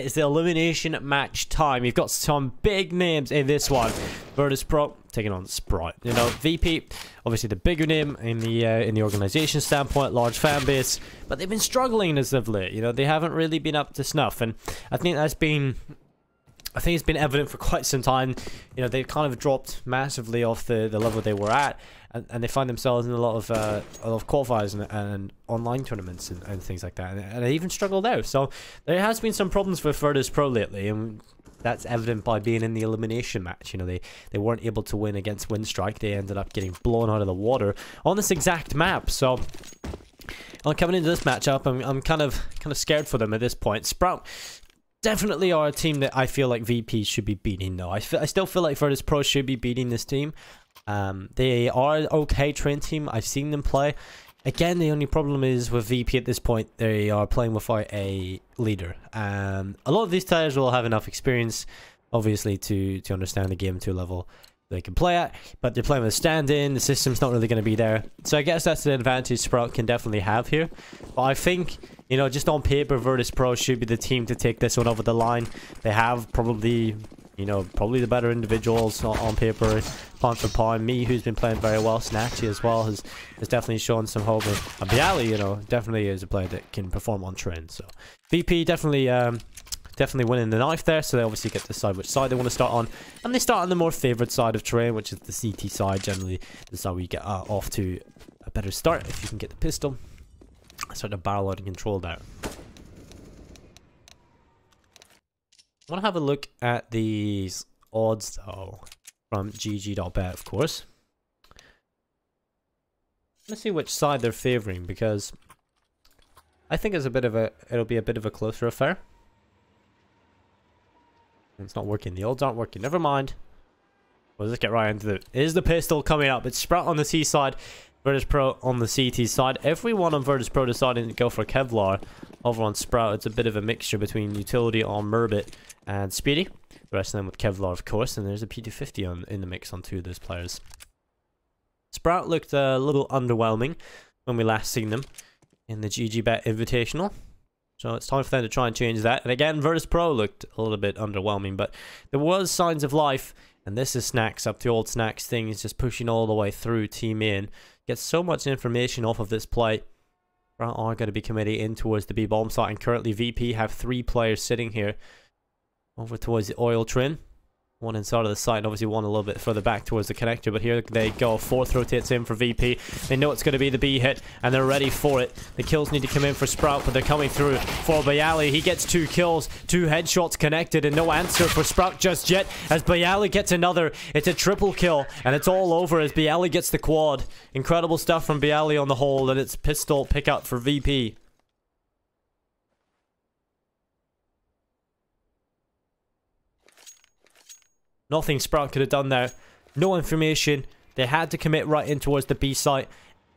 It's the elimination match time. You've got some big names in this one. Virtus Pro taking on Sprout. You know, VP, obviously the bigger name in the organization standpoint, large fan base, but they've been struggling as of late. You know, they haven't really been up to snuff, and I think it's been evident for quite some time. You know, they've kind of dropped massively off the level they were at, and they find themselves in a lot of qualifiers and online tournaments and things like that, and they even struggled out. So there has been some problems with Virtus Pro lately, and that's evident by being in the elimination match. You know, they weren't able to win against Windstrike. They ended up getting blown out of the water on this exact map. So coming into this matchup, I'm kind of scared for them at this point. Sprout definitely are a team that I feel like VP should be beating, though. I still feel like Virtus Pro should be beating this team. They are an okay train team. I've seen them play. Again, the only problem is with VP at this point, they are playing without a leader. A lot of these players will have enough experience, obviously, to understand the game to a level they can play at, but they're playing with a stand-in. The system's not really going to be there, so I guess that's the advantage Sprout can definitely have here. But I think, you know, just on paper, Virtus Pro should be the team to take this one over the line. They have probably, you know, the better individuals on paper, pound for pound. Me, who's been playing very well, Snatchy as well, has definitely shown some hope. And Bialy, you know, definitely is a player that can perform on trend. So VP definitely winning the knife there, so they obviously get to decide which side they want to start on, and they start on the more favored side of terrain, which is the CT side. Generally, this is how we get off to a better start if you can get the pistol. Start to barrel out of control there. I want to have a look at these odds though from GG.bet, of course. Let's see which side they're favoring, because I think it'll be a bit of a closer affair. It's not working. The odds aren't working. Never mind. We'll just get right into it. Is the pistol coming up? It's Sprout on the C side, Virtus Pro on the CT side. Everyone on Virtus Pro deciding to go for Kevlar. Over on Sprout, it's a bit of a mixture between utility on Murbit and Speedy. The rest of them with Kevlar, of course. And there's a P250 in the mix on two of those players. Sprout looked a little underwhelming when we last seen them in the GG.bet Invitational. So it's time for them to try and change that. And again, Virtus Pro looked a little bit underwhelming, but there was signs of life. And this is Snacks, up to old Snacks thing. He's just pushing all the way through Team In. Gets so much information off of this play. Are going to be committing in towards the B bomb site. And currently VP have 3 players sitting here over towards the oil train. One inside of the site, and obviously one a little bit further back towards the connector. But here they go. 4th rotates in for VP. They know it's going to be the B hit, and they're ready for it. The kills need to come in for Sprout, but they're coming through for Bialy. He gets 2 kills, 2 headshots connected, and no answer for Sprout just yet. As Bialy gets another, it's a triple kill, and it's all over as Bialy gets the quad. Incredible stuff from Bialy on the whole, and it's pistol pickup for VP. Nothing Sprout could have done there. No information. They had to commit right in towards the B site.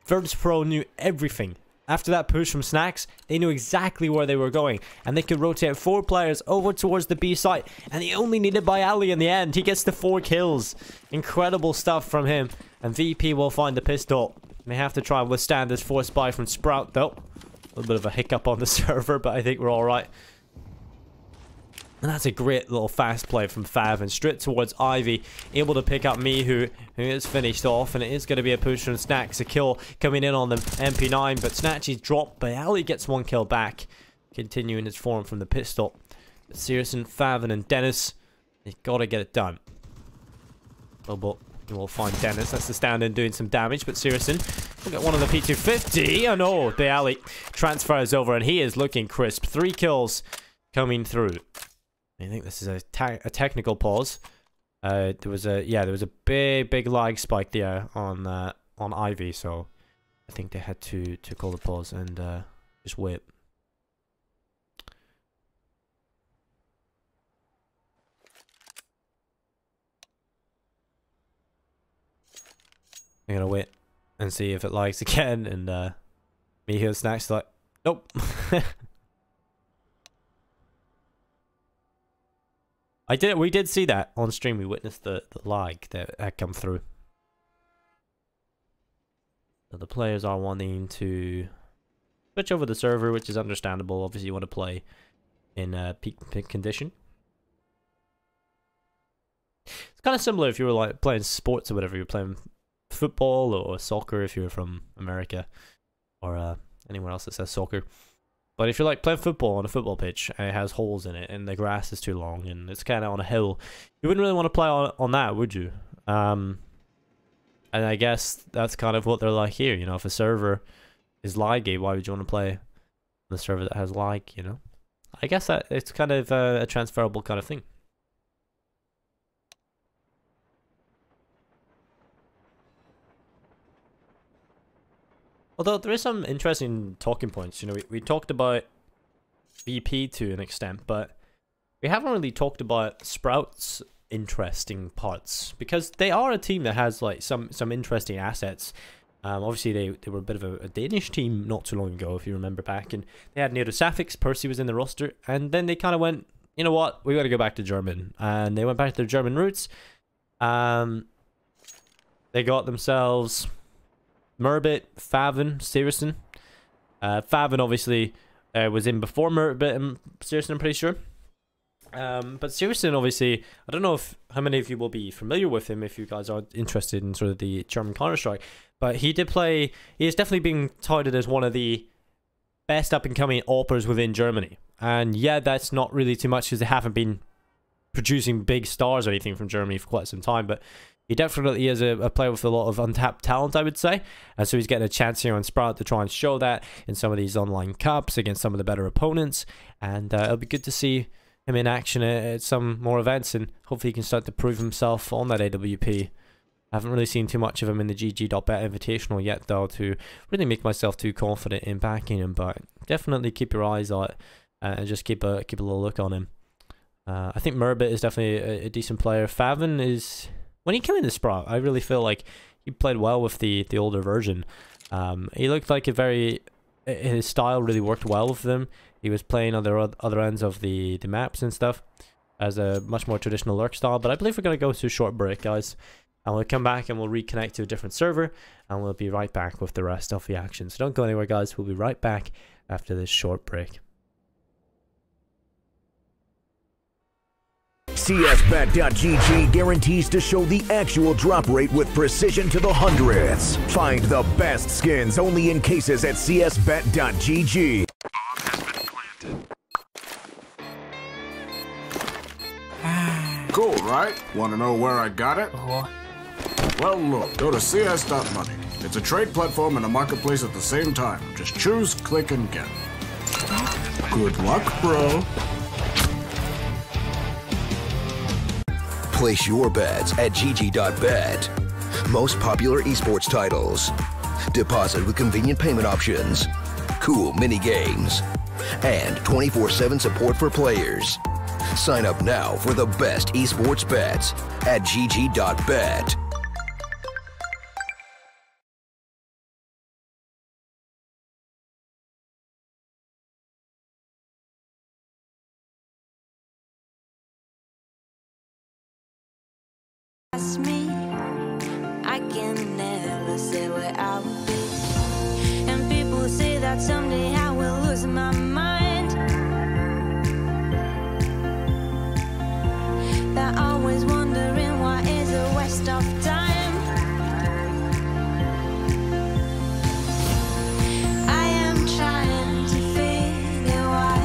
Virtus Pro knew everything. After that push from Snacks, they knew exactly where they were going. And they could rotate 4 players over towards the B site. And they only needed Bialy in the end. He gets the 4 kills. Incredible stuff from him. And VP will find the pistol. They have to try and withstand this force buy from Sprout though. A little bit of a hiccup on the server, but I think we're alright. And that's a great little fast play from Fav, and straight towards Ivy, able to pick up Me, who is finished off, and it is going to be a push from Snacks, a kill coming in on them, MP9, but Snatchy's dropped, Bialy gets 1 kill back, continuing his form from the pistol. But Searson, Favin, and Dennis, they've got to get it done. But we'll find Dennis, that's the stand-in doing some damage, but Searson will get one on the P250, oh no, Bialy transfers over, and he is looking crisp. 3 kills coming through. I think this is a technical pause. There was a big lag spike there on Ivy, so I think they had to call the pause and just wait. I'm gonna wait and see if it lags again, and me here Snacks like, nope. We did see that on stream. We witnessed the lag that had come through. So the players are wanting to switch over the server, which is understandable. Obviously, you want to play in peak condition. It's kind of similar if you were like playing sports or whatever. You're playing football or soccer if you're from America, or anywhere else that says soccer. But if you're like playing football on a football pitch and it has holes in it and the grass is too long and it's kind of on a hill, you wouldn't really want to play on that, would you? And I guess that's kind of what they're like here. You know, if a server is laggy, why would you want to play on a server that has lag? You know, I guess that it's kind of a transferable kind of thing. Although there is some interesting talking points. You know, we talked about VP to an extent, but we haven't really talked about Sprout's interesting parts, because they are a team that has like some interesting assets. Obviously they were a bit of a Danish team not too long ago, if you remember back, and they had Nero Safix, Percy was in the roster, and then they kind of went, you know what, we got to go back to German, and they went back to their German roots. They got themselves Murbit, Favin, Searson. Favin obviously was in before Murbit and Searson, I'm pretty sure. But Searson, obviously, I don't know how many of you will be familiar with him if you guys are interested in sort of the German Counter-Strike, but he is definitely being touted as one of the best up-and-coming AWPers within Germany. And yeah, that's not really too much because they haven't been producing big stars or anything from Germany for quite some time, but he definitely is a player with a lot of untapped talent, I would say. And so he's getting a chance here on Sprout to try and show that in some of these online cups against some of the better opponents. And it'll be good to see him in action at some more events, and hopefully he can start to prove himself on that AWP. I haven't really seen too much of him in the GG.bet Invitational yet, though, to really make myself too confident in backing him. But definitely keep your eyes out and just keep a little look on him. I think Murbit is definitely a decent player. Favin is... When he came into Sprout, I really feel like he played well with the older version. He looked like his style really worked well with them. He was playing on the other ends of the maps and stuff as a much more traditional lurk style. But I believe we're going to go to a short break, guys. And we'll come back and we'll reconnect to a different server. And we'll be right back with the rest of the action. So don't go anywhere, guys. We'll be right back after this short break. CSBet.gg guarantees to show the actual drop rate with precision to the hundredths. Find the best skins only in cases at CSBet.gg. Cool, right? Want to know where I got it? Well, look, go to cs.money. It's a trade platform and a marketplace at the same time. Just choose, click, and get. Good luck, bro. Place your bets at gg.bet. Most popular esports titles. Deposit with convenient payment options. Cool mini games. And 24/7 support for players. Sign up now for the best esports bets at gg.bet. Me, I can never say where I will be, and people say that someday I will lose my mind. They're always wondering why is a waste of time. I am trying to figure why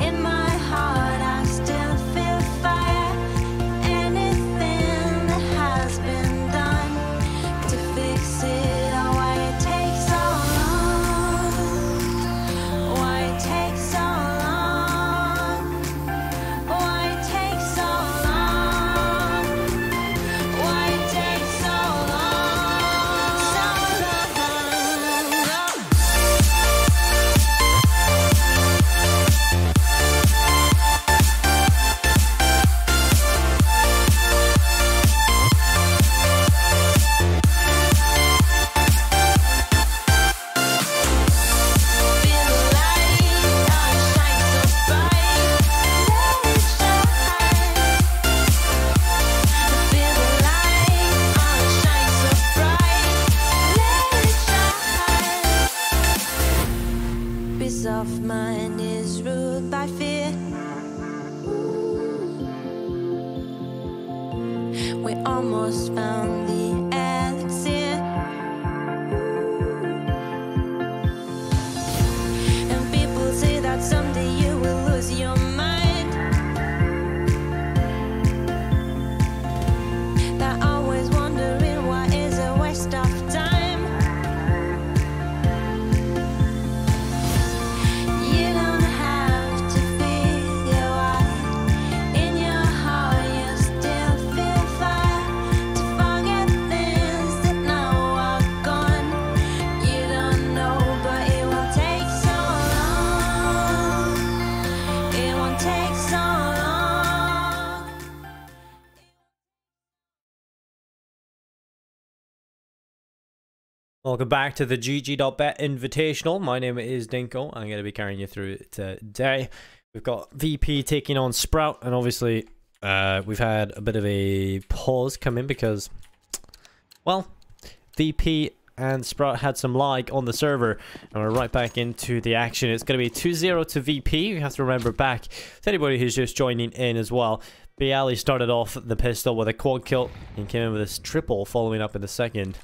in my heart I still feel fire. Anything has been done to fix it. We almost found the elixir. And people say that someday you will lose your mind. They're always wondering why is a waste of time. You don't have to figure out. In your heart you still feel fire to forget things that now are gone. You don't know, but it will take so long. It won't take so long. Welcome back to the GG.bet Invitational. My name is Dinko. I'm going to be carrying you through it today. We've got VP taking on Sprout, and obviously we've had a bit of a pause come in because, well, VP and Sprout had some lag on the server, and we're right back into the action. It's going to be 2-0 to VP. You have to remember back to anybody who's just joining in as well. Bialy started off the pistol with a quad kill and came in with this triple following up in the second.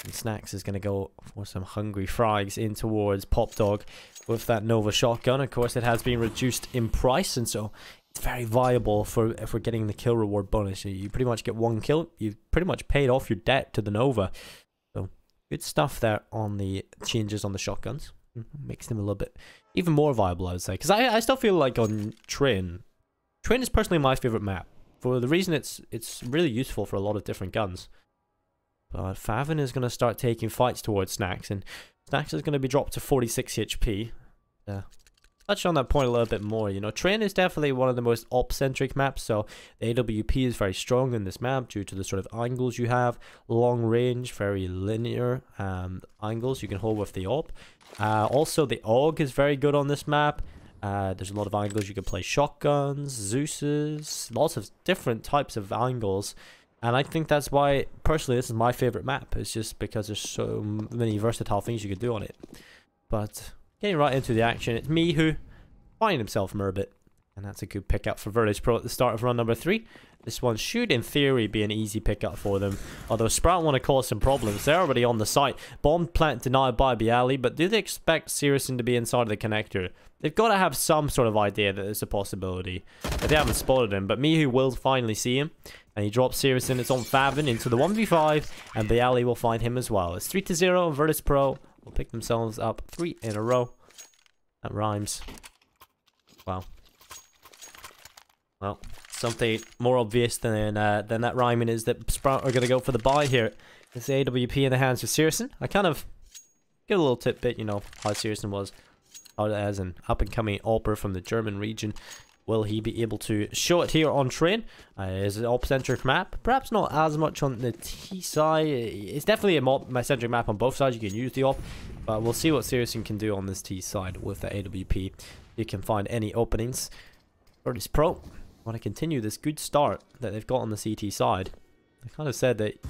And Snacks is going to go for some hungry frags in towards Pop Dog with that Nova shotgun. Of course, it has been reduced in price, and so it's very viable for if we're getting the kill reward bonus. You pretty much get one kill. You've pretty much paid off your debt to the Nova. So good stuff there on the changes on the shotguns. Makes them a little bit even more viable, I would say. Because I still feel like on Train is personally my favorite map. For the reason it's really useful for a lot of different guns. But Favin is going to start taking fights towards Snacks, and Snacks is going to be dropped to 46 HP. Touch on that point a little bit more. You know, Train is definitely one of the most op-centric maps, so the AWP is very strong in this map due to the sort of angles you have. Long range, very linear angles you can hold with the op. Also, the AUG is very good on this map. There's a lot of angles you can play shotguns, Zeus's, lots of different types of angles. And I think that's why, personally, this is my favorite map. It's just because there's so many versatile things you can do on it. But getting right into the action, it's Mihu finding himself Murbit. And that's a good pickup for Virtus Pro at the start of run number 3. This one should, in theory, be an easy pickup for them. Although Sprout want to cause some problems. They're already on the site. Bomb plant denied by Bialy, but do they expect Sirison to be inside of the connector? They've got to have some sort of idea that there's a possibility. But they haven't spotted him, but Mihu will finally see him. And he drops Sirison. It's on Favin into the 1v5, and Bialy will find him as well. It's 3-0, and Virtus Pro will pick themselves up 3 in a row. That rhymes. Wow. Well, something more obvious than that rhyming is that Sprout are going to go for the buy here. It's the AWP in the hands of Sirison. I kind of get a little tidbit, you know, how Sirison was out as an up-and-coming AWPer from the German region. Will he be able to show it here on Train? It's an op-centric map. Perhaps not as much on the T side. It's definitely a centric map on both sides. You can use the op. But we'll see what Sirison can do on this T side with the AWP. You can find any openings. Virtus Pro want to continue this good start that they've got on the CT side. I kind of said that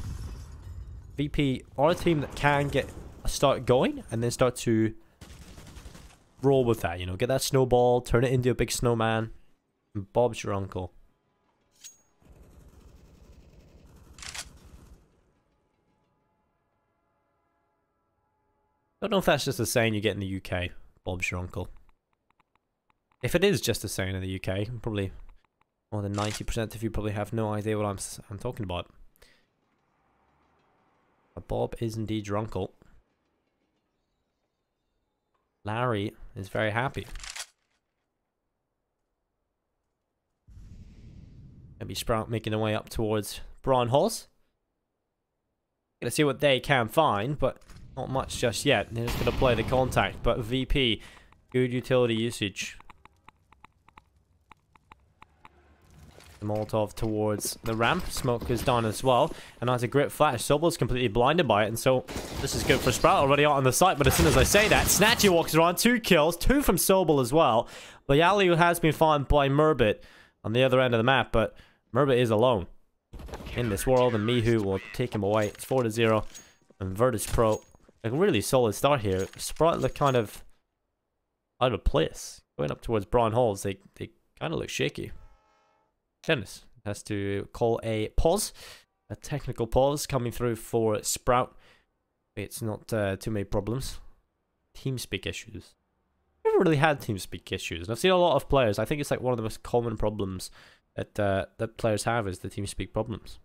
VP are a team that can get a start going and then start to roll with that. You know, get that snowball, turn it into a big snowman. And Bob's your uncle. Don't know if that's just a saying you get in the UK. Bob's your uncle. If it is just a saying in the UK, probably more than 90% of you probably have no idea what I'm talking about. But Bob is indeed your uncle. Larry is very happy. Maybe Sprout making their way up towards Braun Halls. Gonna see what they can find, but not much just yet. They're just gonna play the contact, but VP, good utility usage. The Molotov towards the ramp. Smoke is done as well. And that's a great flash. Sobel's completely blinded by it. And so this is good for Sprout already out on the site. But as soon as I say that, Snatchy walks around. 2 kills. 2 from Sobel as well. But Bialy has been found by Murbit on the other end of the map. But Murbit is alone in this world. And Mihu will take him away. It's 4-0. And Virtus Pro, a really solid start here. Sprout look kind of out of place. Going up towards Braun Halls, they kind of look shaky. Dennis has to call a pause A technical pause coming through for Sprout. It's not too many problems. TeamSpeak issues. I've never really had TeamSpeak issues. And I've seen a lot of players. I think it's like one of the most common problems that that players have is the TeamSpeak problems.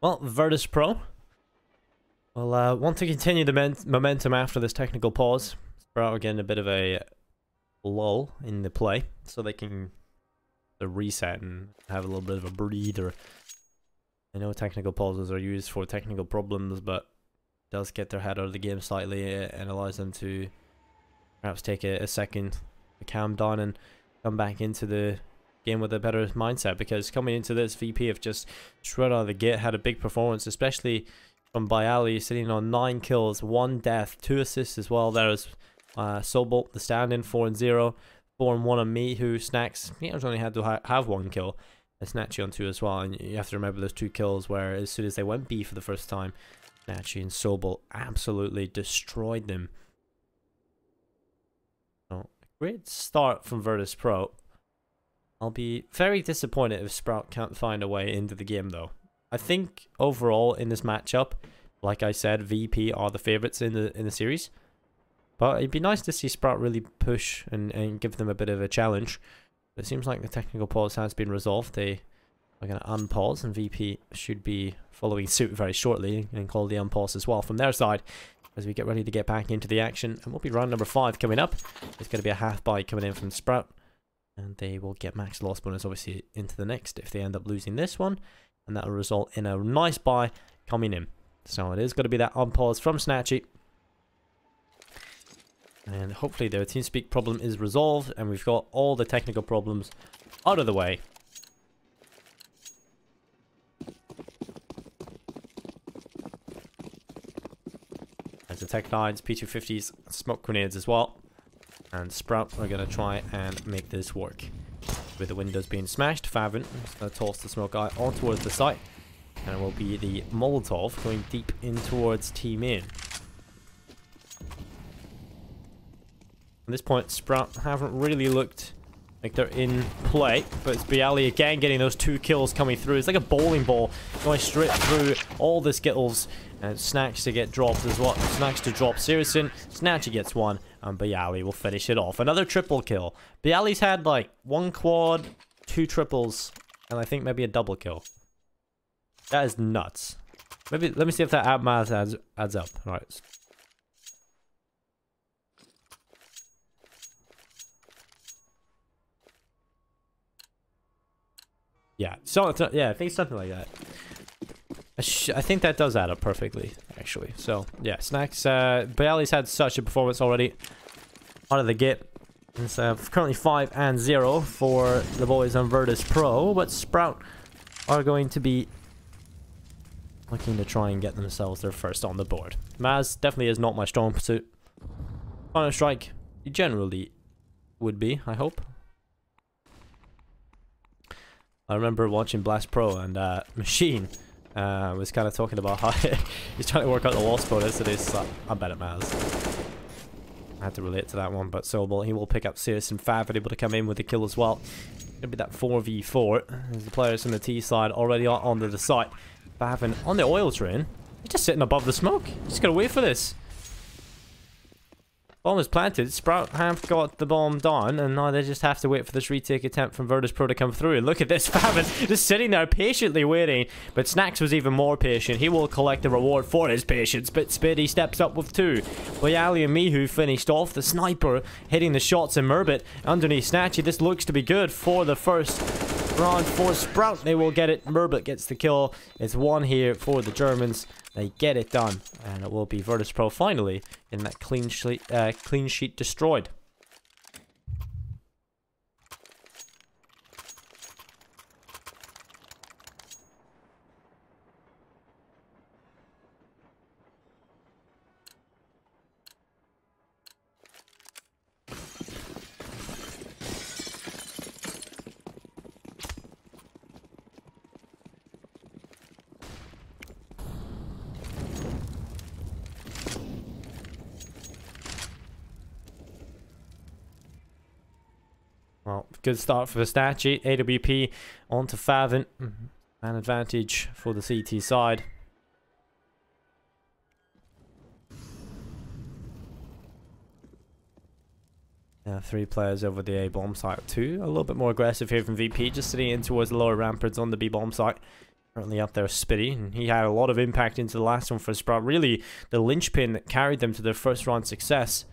Well, Virtus Pro will want to continue the momentum after this technical pause. Sprout are getting a bit of a lull in the play, so they can reset and have a little bit of a breather. I know technical pauses are used for technical problems, but it does get their head out of the game slightly and allows them to perhaps take a second to calm down and come back into the game with a better mindset, because coming into this, VP have just straight out of the gate had a big performance, especially from Bialy, sitting on 9 kills, 1 death, 2 assists as well. There is Sobol, the stand-in, 4-0, 4-1 on me, who Snacks, he only had to have 1 kill, and Snatchy on 2 as well. And you have to remember those 2 kills where as soon as they went B for the first time, Snatchy and Sobol absolutely destroyed them. So, great start from Virtus Pro. I'll be very disappointed if Sprout can't find a way into the game, though. I think overall in this matchup, like I said, VP are the favorites in the series. But it'd be nice to see Sprout really push and give them a bit of a challenge. But it seems like the technical pause has been resolved. They are going to unpause, and VP should be following suit very shortly and call the unpause as well from their side as we get ready to get back into the action. And we'll be round number 5 coming up. There's going to be a half buy coming in from Sprout. And they will get max loss bonus, obviously, into the next if they end up losing this one. And that will result in a nice buy coming in. So it is going to be that unpause from Snatchy. And hopefully their TeamSpeak problem is resolved. And we've got all the technical problems out of the way. There's the Tech 9s, P250s, smoke grenades as well. And Sprout are going to try and make this work. With the windows being smashed, Favin is going to toss the smoke guy on towards the site. And it will be the Molotov going deep in towards Team In. At this point, Sprout haven't really looked like they're in play. But it's Bialy again getting those 2 kills coming through. It's like a bowling ball going straight through all the Skittles. And Snacks to get dropped as well. Snacks to drop Sirison. Snatchy gets 1. And Bialy will finish it off. Another triple kill. Bialy's had like 1 quad, 2 triples, and I think maybe a double kill. That is nuts. Maybe let me see if that math adds up. Alright. Yeah, so yeah, I think something like that. I think that does add up perfectly, actually. So, yeah, Snacks, Bialy's had such a performance already out of the gate. It's currently 5-0 for the boys on Virtus Pro, but Sprout are going to be looking to try and get themselves their first on the board. Maz definitely is not my strong pursuit. Counter-Strike generally would be, I hope. I remember watching Blast Pro and Machine was kind of talking about how he's trying to work out the loss bonus, and he's I'm bad at Maz. I had to relate to that one, but Sobol, he will pick up Sirius and Fav, able to come in with the kill as well. It'll be that 4v4 as the players from the T side already are onto the site. Fav on the oil train, he's just sitting above the smoke. He's just gotta wait for this. Bomb is planted. Sprout have got the bomb down, and now they just have to wait for this retake attempt from Virtus Pro to come through. And look at this, Favin just sitting there patiently waiting. But Snacks was even more patient. He will collect the reward for his patience, but Spidey steps up with 2. Bialy and Mihu finished off. The sniper hitting the shots in Murbit underneath Snatchy. This looks to be good for the first round for Sprout. They will get it. Murbit gets the kill. It's 1 here for the Germans. They get it done, and it will be Virtus Pro finally in that clean sheet destroyed. Well, good start for the Statue. AWP onto Favin. An advantage for the CT side. Yeah, 3 players over the A bomb site. 2 a little bit more aggressive here from VP, just sitting in towards the lower ramparts on the B bomb site. Currently up there, Spitty, and he had a lot of impact into the last one for Sprout. Really, the linchpin that carried them to their first round success.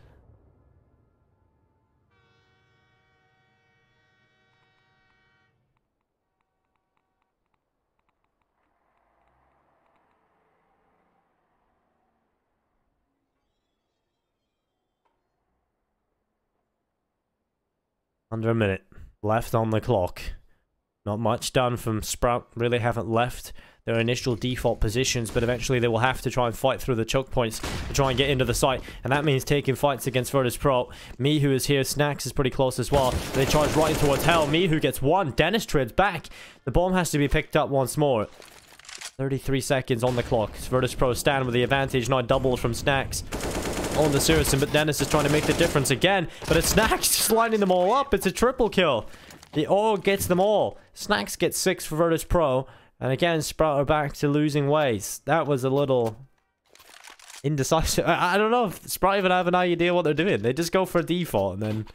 Under a minute left on the clock. Not much done from Sprout. Really haven't left their initial default positions, but eventually they will have to try and fight through the choke points to try and get into the site, and that means taking fights against Virtus Pro. Mihu is here. Snacks is pretty close as well. They charge right towards Hell. Mihu gets one. Dennis trades back. The bomb has to be picked up once more. 33 seconds on the clock. Virtus Pro stand with the advantage. Now doubles from Snacks on the Sirison, but Dennis is trying to make the difference again. But it's Snacks just lining them all up. It's a triple kill. He all gets them all. Snacks gets 6 for Virtus Pro. And again, Sprout are back to losing ways. That was a little indecisive. I don't know if Sprout even have an idea what they're doing. They just go for default and then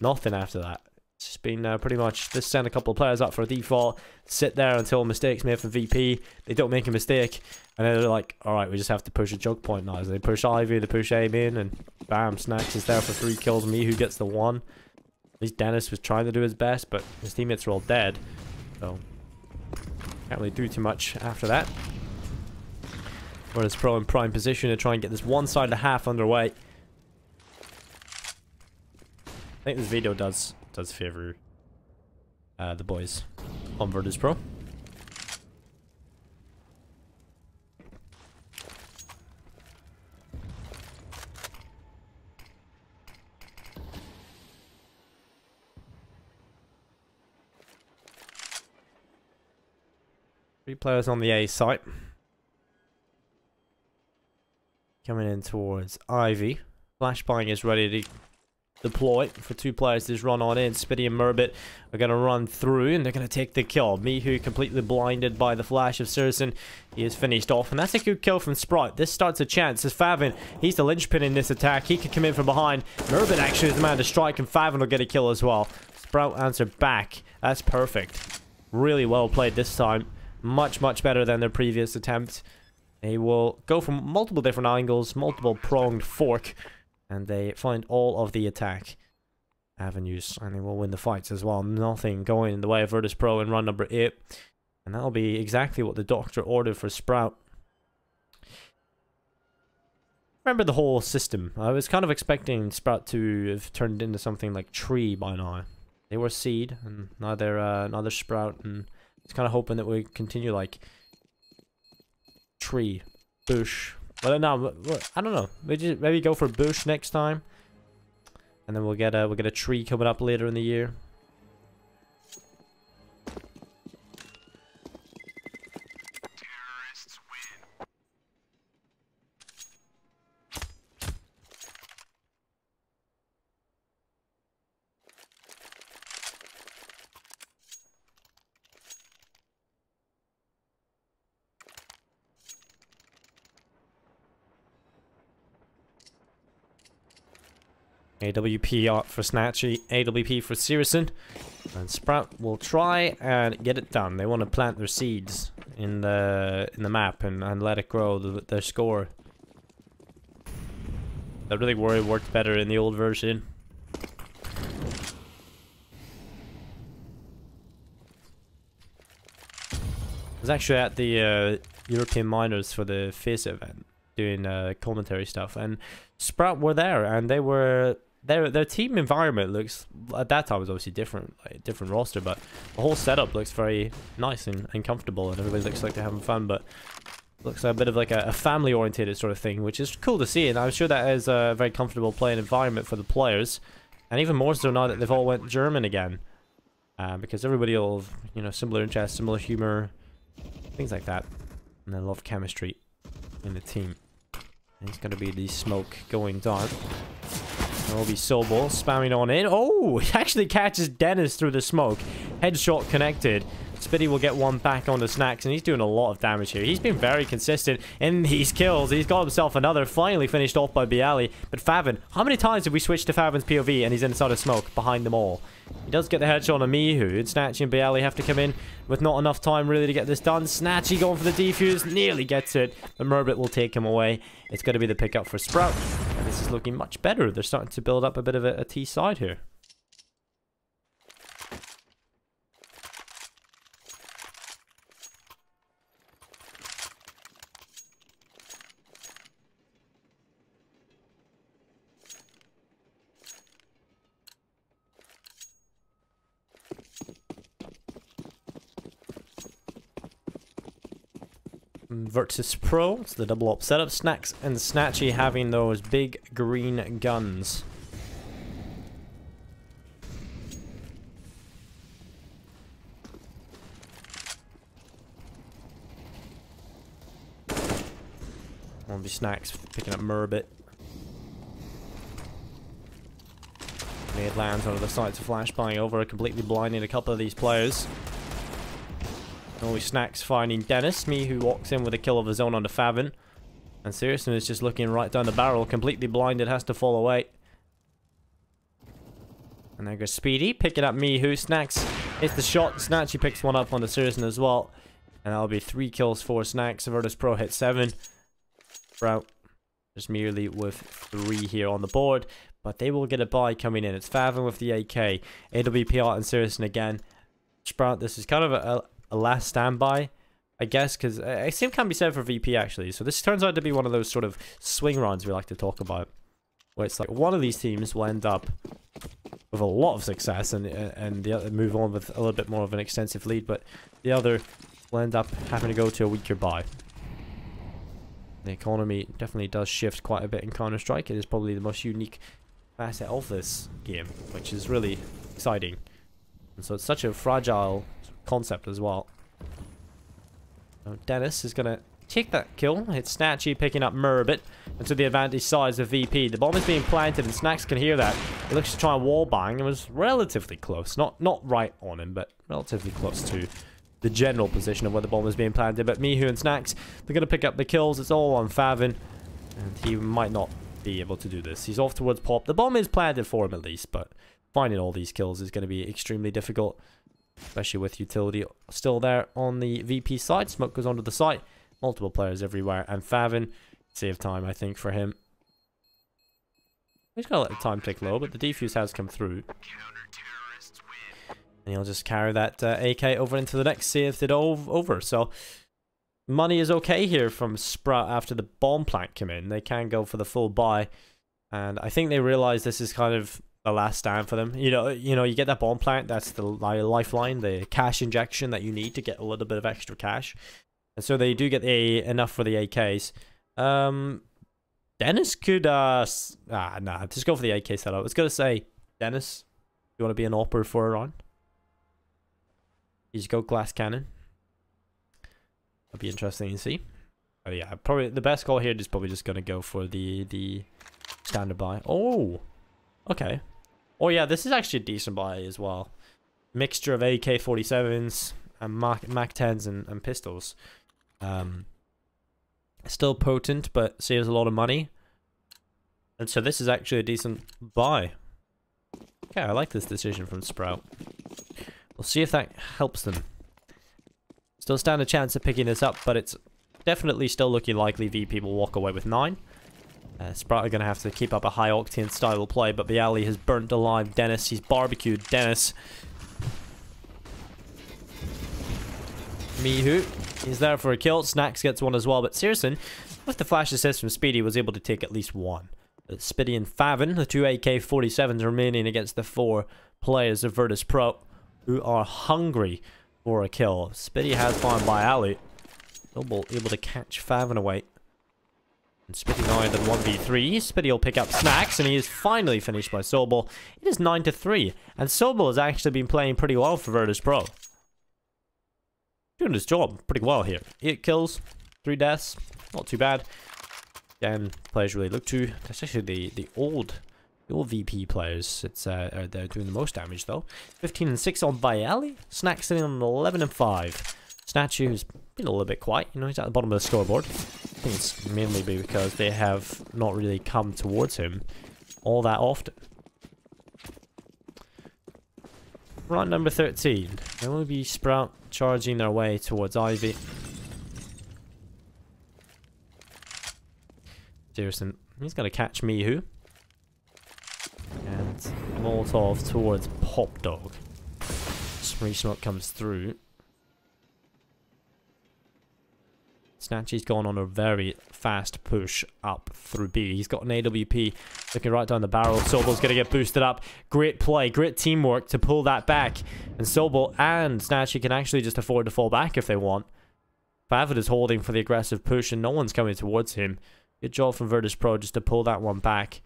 nothing after that. It's just been pretty much just send a couple of players up for a default, sit there until mistakes made from VP. They don't make a mistake, and then they're like, alright, we just have to push a choke point now. So they push Ivy, they push Aim in, and bam, Snacks is there for 3 kills. Mihu gets the 1. At least Dennis was trying to do his best, but his teammates are all dead. So can't really do too much after that. Whereas Pro in prime position to try and get this one side of the half underway. I think this video does favor the boys on Virtus Pro. Three players on the A site. Coming in towards Ivy. Flashbang is ready to deploy for 2 players to just run on in. Spitty and Murbit are going to run through and they're going to take the kill. Mihu completely blinded by the flash of Sirison. He is finished off, and that's a good kill from Sprout. This starts a chance as Favin, he's the linchpin in this attack. He could come in from behind. Murbit actually is the man to strike, and Favin will get a kill as well. Sprout answered back. That's perfect. Really well played this time. Much better than their previous attempt. They will go from multiple different angles, multiple pronged fork, and they find all of the attack avenues, and they will win the fights as well. Nothing going in the way of Virtus Pro in run number 8, and that'll be exactly what the doctor ordered for Sprout. Remember the whole system. I was kind of expecting Sprout to have turned into something like Tree by now. They were Seed, and now they're Sprout, and I was kind of hoping that we continue like Tree, Bush. Well, no, I don't know. Maybe go for Bush next time, and then we'll get a Tree coming up later in the year. AWP out for Snatchy, AWP for Sirison, and Sprout will try and get it done. They want to plant their seeds in the map and let it grow their score. I really worry it worked better in the old version. I was actually at the European Miners for the FaCe event doing commentary stuff, and Sprout were there, and they were their team environment looks, at that time, was obviously different, like different roster, but the whole setup looks very nice and comfortable, and everybody looks like they're having fun. But looks like a bit of like a family oriented sort of thing, which is cool to see, and I'm sure that is a very comfortable playing environment for the players, and even more so now that they've all went German again, because everybody will have, you know, similar interests, similar humor, things like that, and they love chemistry in the team. And it's going to be the smoke going down. It'll be Sobol spamming on in. Oh, he actually catches Dennis through the smoke. Headshot connected. Spitty will get one back on the Snacks, and he's doing a lot of damage here. He's been very consistent in these kills. He's got himself another, finally finished off by Bialy. But Favin, how many times have we switched to Favin's POV and he's inside of smoke behind them all? He does get the headshot on Mihu, and Snatchy and Bialy have to come in with not enough time really to get this done. Snatchy going for the defuse, nearly gets it, but Murbit will take him away. It's going to be the pickup for Sprout, and this is looking much better. They're starting to build up a bit of a T side here. Virtus Pro, it's the double op setup. Snacks and Snatchy having those big green guns. One of the Snacks picking up Murbit. Nade lands onto the side to flashbang over, completely blinding a couple of these players. Always Snacks finding Dennis. Me who walks in with a kill of his own onto Favin. And Searson is just looking right down the barrel. Completely blinded. Has to fall away. And there goes Speedy. Picking up Me who. Snacks hits the shot. Snatchy picks one up onto Searson as well. And that'll be 3 kills for Snacks. Virtus Pro hit 7. Sprout just merely with 3 here on the board. But they will get a buy coming in. It's Favin with the AK. AWPR and Searson again. Sprout, this is kind of a last standby, I guess, because same can be said for VP actually. So this turns out to be one of those sort of swing runs we like to talk about, where it's like one of these teams will end up with a lot of success and the other move on with a little bit more of an extensive lead, but the other will end up having to go to a weaker buy. The economy definitely does shift quite a bit in Counter-Strike. It is probably the most unique facet of this game, which is really exciting. And so it's such a fragile concept as well. So Dennis is gonna take that kill. It's Snatchy picking up Murbit into the advantage sides of VP. The bomb is being planted and Snacks can hear that. He looks to try and wall bang. It was relatively close. Not right on him, but relatively close to the general position of where the bomb was being planted. But Mihu and Snacks, they're gonna pick up the kills. It's all on Favin, and he might not be able to do this. He's off towards Pop. The bomb is planted for him at least, but finding all these kills is going to be extremely difficult, especially with utility still there on the VP side. Smoke goes onto the site. Multiple players everywhere. And Favin, save time, I think, for him. He's got to let the time tick low, but the defuse has come through. And he'll just carry that AK over into the next saved it over. So, money is okay here from Sprout after the bomb plant came in. They can go for the full buy. And I think they realize this is kind of the last stand for them. You know, you get that bomb plant, that's the lifeline, the cash injection that you need to get a little bit of extra cash. And so they do get enough for the AKs. Dennis could just go for the AK setup. I was gonna say, Dennis, you want to be an AWPer for a round? You just go glass cannon. That'd be interesting to see. Oh yeah, probably the best call here is probably just gonna go for the standard buy. Oh, okay. Oh yeah, this is actually a decent buy as well. Mixture of AK-47s and MAC-10s and pistols. Still potent, but saves a lot of money. And so this is actually a decent buy. Okay, I like this decision from Sprout. We'll see if that helps them. Still stand a chance of picking this up, but it's definitely still looking likely VP will walk away with 9. Sprout are going to have to keep up a high octane style of play, but Bialy has burnt alive Dennis. He's barbecued Dennis. Mihu, he's there for a kill. Snacks gets one as well, but Searson, with the flash assist from Speedy, was able to take at least one. Speedy and Favin, the 2 AK-47s remaining against the 4 players of Virtus Pro, who are hungry for a kill. Speedy has found Bialy. Noble able to catch Favin away. And Spitty now in the 1v3. Spitty will pick up Snacks, and he is finally finished by Sobol. It is 9-3, and Sobol has actually been playing pretty well for Virtus Pro. Doing his job pretty well here. 8 kills, 3 deaths, not too bad. Again, players really look to. That's actually the old All VP players, they're doing the most damage though. 15 and 6 on Viali. Snack sitting on 11 and 5. Statue has been a little bit quiet. You know, he's at the bottom of the scoreboard. I think it's mainly because they have not really come towards him all that often. Round number 13. There will be Sprout charging their way towards Ivy. Seriously, he's going to catch Mihu. And Molotov towards Pop Dog. Spree Smoke comes through. Snatchy's gone on a very fast push up through B. He's got an AWP looking right down the barrel. Sobel's going to get boosted up. Great play, great teamwork to pull that back. And Sobel and Snatchy can actually just afford to fall back if they want. Favid is holding for the aggressive push and no one's coming towards him. Good job from Virtus Pro just to pull that one back.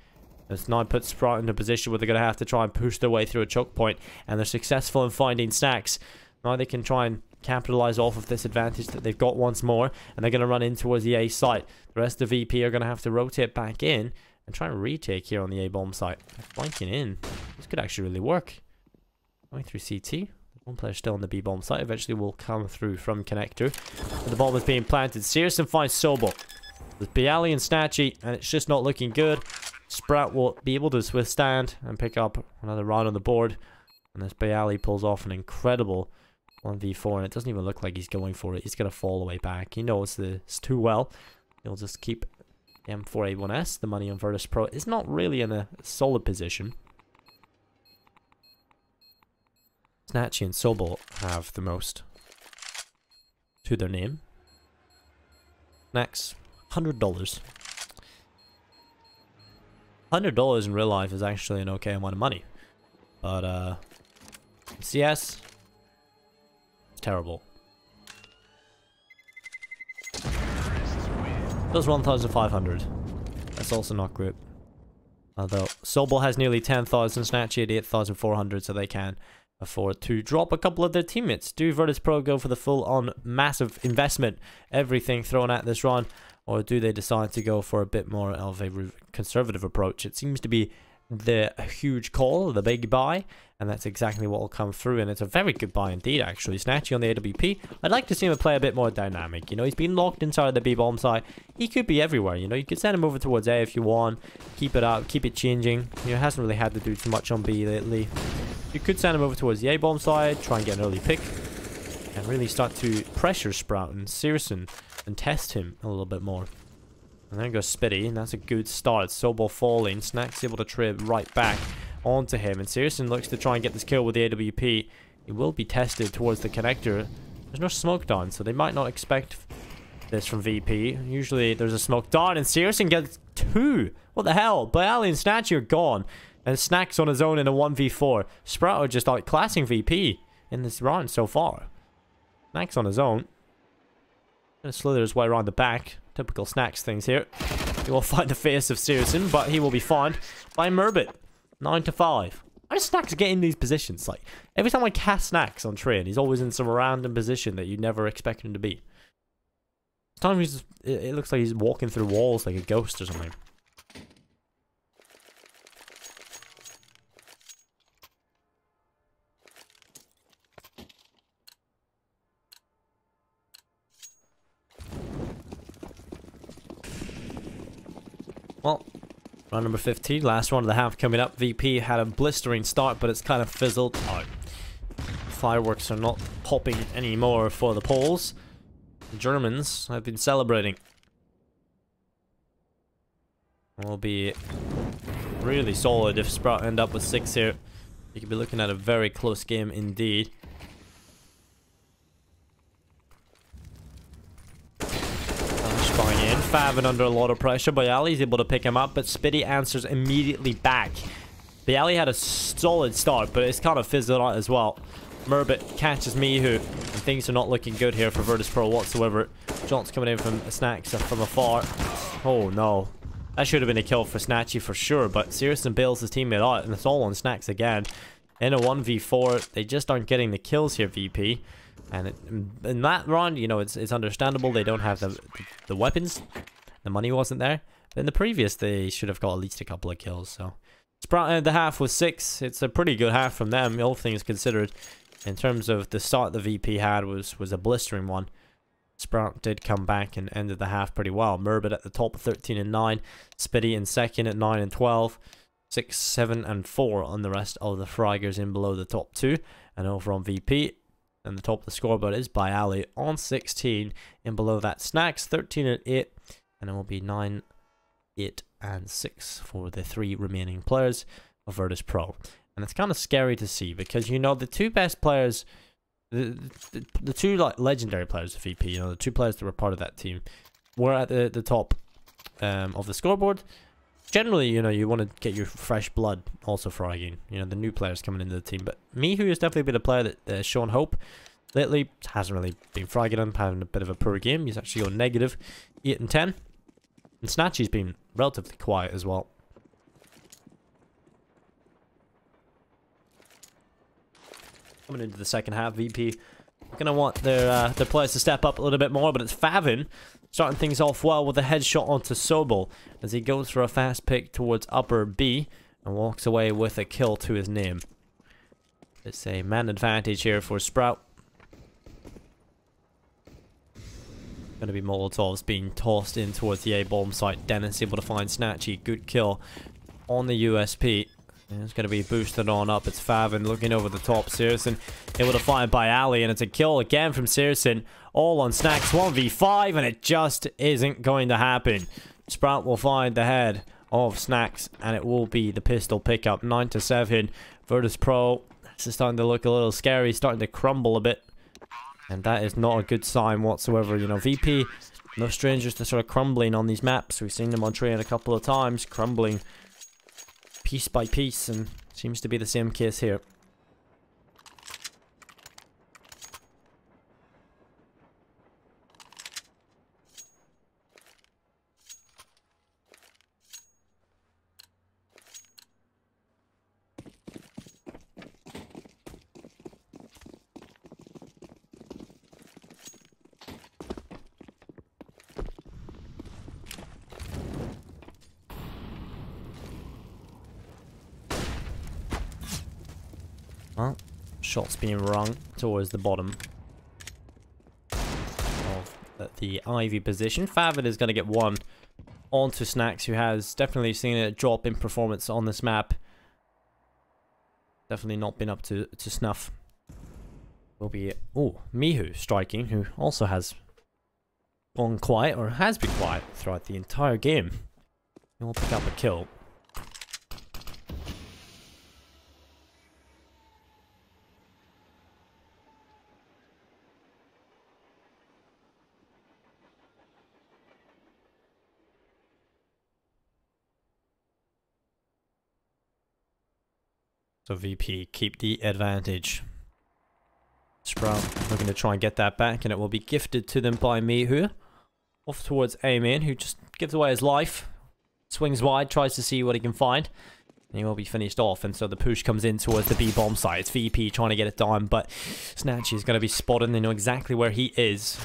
It's now put Sprout in a position where they're going to have to try and push their way through a choke point, and they're successful in finding Snacks. Now they can try and capitalize off of this advantage that they've got once more, and they're going to run in towards the A site. The rest of VP are going to have to rotate back in and try and retake here on the A bomb site. Flanking in. This could actually really work. Going through CT. One player still on the B bomb site. Eventually will come through from connector. But the bomb is being planted. Searson finds Sobel. With Bialy and Snatchy, and it's just not looking good. Sprout will be able to withstand and pick up another round on the board. And this Bialy pulls off an incredible 1v4, and it doesn't even look like he's going for it. He's going to fall away back. He knows this too well. He'll just keep M4A1S. The money on Virtus Pro is not really in a solid position. Snatchy and Sobel have the most to their name. Next, $100. $100 in real life is actually an okay amount of money. But, CS, it's terrible. Does 1,500. That's also not great. Although, Sobel has nearly 10,000, Snatchy at 8,400, so they can afford to drop a couple of their teammates. Do Virtus Pro go for the full-on massive investment, everything thrown at this run? Or do they decide to go for a bit more of a conservative approach? It seems to be the huge call, the big buy, and that's exactly what will come through, and it's a very good buy indeed, actually. Snatchy on the AWP. I'd like to see him play a bit more dynamic. You know, he's been locked inside the B-bomb side. He could be everywhere, you know. You could send him over towards A if you want. Keep it out, keep it changing. You know, hasn't really had to do too much on B lately. You could send him over towards the A-bomb side, try and get an early pick, and really start to pressure Sprout and Searson and test him a little bit more. And there goes Spitty, and that's a good start. Sobel falling, Snack's able to trip right back onto him, and Searson looks to try and get this kill with the AWP. He will be tested towards the connector. There's no smoke down, so they might not expect this from VP. Usually there's a smoke down, and Searson gets 2. What the hell? Bialy and Snatchy are gone, and Snack's on his own in a 1v4. Sprout are just outclassing VP in this round so far. Snack's on his own. Gonna slither his way around the back. Typical Snacks things here. He will find the face of Searson, but he will be found by Murbit. 9 to 5. How does Snacks get in these positions? Like, every time I cast Snacks on train, he's always in some random position that you never expect him to be. Sometimes it looks like he's walking through walls like a ghost or something. Well, round number 15, last one of the half coming up. VP had a blistering start, but it's kind of fizzled out. Fireworks are not popping anymore for the Poles. The Germans have been celebrating. Will be really solid if Sprout end up with 6 here. You could be looking at a very close game indeed. Favin under a lot of pressure. Bialy's able to pick him up, but Spitty answers immediately back. Bialy had a solid start, but it's kind of fizzled out as well. Murbit catches Mihu, and things are not looking good here for Virtus Pro whatsoever. John's coming in from Snacks from afar. Oh no. That should have been a kill for Snatchy for sure, but Searson bails his teammate out, and it's all on Snacks again. In a 1v4, they just aren't getting the kills here, VP. And in that round, you know, it's understandable. They don't have the weapons. The money wasn't there. But in the previous, they should have got at least a couple of kills. So Sprout ended the half with 6. It's a pretty good half from them, all things considered. In terms of the start the VP had was a blistering one. Sprout did come back and ended the half pretty well. Merbit at the top, 13 and 9. Spitty in second at 9 and 12. 6, 7, and 4 on the rest of the Fraggers in below the top 2. And over on VP, and the top of the scoreboard is by Ali on 16. In below that, Snacks 13 and 8. And it will be 9, 8, and 6 for the 3 remaining players of Virtus Pro. And it's kind of scary to see because, you know, the 2 best players, the 2 like legendary players of VP, you know, the 2 players that were part of that team, were at the top of the scoreboard. Generally, you know, you want to get your fresh blood also fragging, you know, the new players coming into the team. But Mihu has definitely been a player that has shown hope lately. Hasn't really been fragging him, having a bit of a poor game. He's actually gone negative 8 and 10. And Snatchy's been relatively quiet as well. Coming into the second half, VP are going to want their players to step up a little bit more, but it's Favin starting things off well with a headshot onto Sobel as he goes for a fast pick towards upper B and walks away with a kill to his name. It's a man advantage here for Sprout. Going to be Molotovs being tossed in towards the A-bomb site. Dennis able to find Snatchy. Good kill on the USP. And it's going to be boosted on up. It's Favin looking over the top. Searson able to find by Ali. And it's a kill again from Searson. All on Snacks 1v5. And it just isn't going to happen. Sprout will find the head of Snacks. And it will be the pistol pickup. 9 to 7. Virtus Pro. This is starting to look a little scary. Starting to crumble a bit. And that is not a good sign whatsoever. You know, VP, no strangers to sort of crumbling on these maps. We've seen them on train a couple of times. Crumbling piece by piece, and seems to be the same case here. Well, shots being rung towards the bottom of the Ivy position. Favin is going to get one onto Snacks, who has definitely seen a drop in performance on this map. Definitely not been up to snuff. Will be, oh, Mihu striking, who also has gone quiet, or has been quiet throughout the entire game. He will pick up a kill. So VP keep the advantage. Sprout looking to try and get that back, and it will be gifted to them by Mihu. Off towards A-Man, who just gives away his life. Swings wide, tries to see what he can find. And he will be finished off, and so the push comes in towards the B-bomb site. It's VP trying to get it down, but Snatchy is going to be spotted. They know exactly where he is.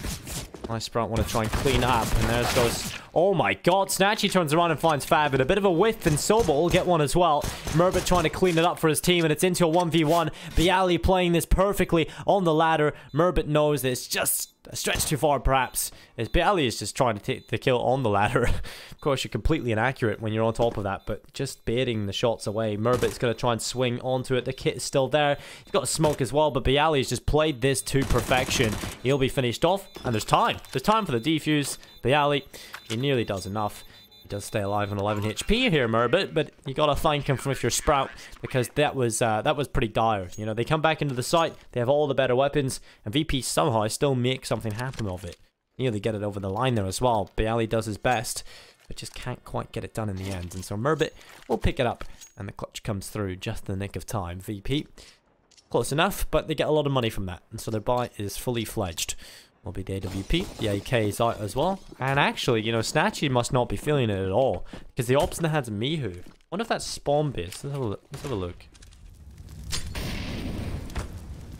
My Sprout want to try and clean up, and there goes... Oh my god, Snatchy turns around and finds Favin. A bit of a whiff, and Sobel will get one as well. Merbit trying to clean it up for his team, and it's into a 1v1. Bialy playing this perfectly on the ladder. Merbit knows that it's just a stretch too far, perhaps, as Bialy is just trying to take the kill on the ladder. Of course, you're completely inaccurate when you're on top of that, but just baiting the shots away. Merbit's going to try and swing onto it. The kit is still there. He's got a smoke as well, but Bialy's just played this to perfection. He'll be finished off, and there's time. There's time for the defuse. Bialy, he nearly does enough. He does stay alive on 11 HP here, Merbit, but you gotta thank him with your Sprout, because that was pretty dire. You know, they come back into the site, they have all the better weapons, and VP somehow still makes something happen of it. Nearly get it over the line there as well. Bialy does his best, but just can't quite get it done in the end. And so Merbit will pick it up, and the clutch comes through just in the nick of time. VP, close enough, but they get a lot of money from that, and so their buy is fully fledged. Will be the AWP. The AK is out as well. And actually, you know, Snatchy must not be feeling it at all, because the opposite has Mihu. I wonder if that's spawn based. Let's have a look.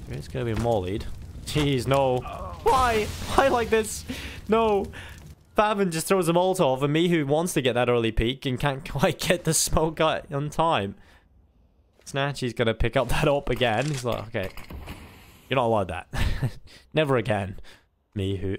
It's gonna be mollied. Jeez, no. Why? Why like this? No. Favin just throws a Molotov, and me, who wants to get that early peek and can't quite get the smoke out on time. Snatchy's gonna pick up that up again. He's like, okay, you're not allowed that. Never again. Me, who...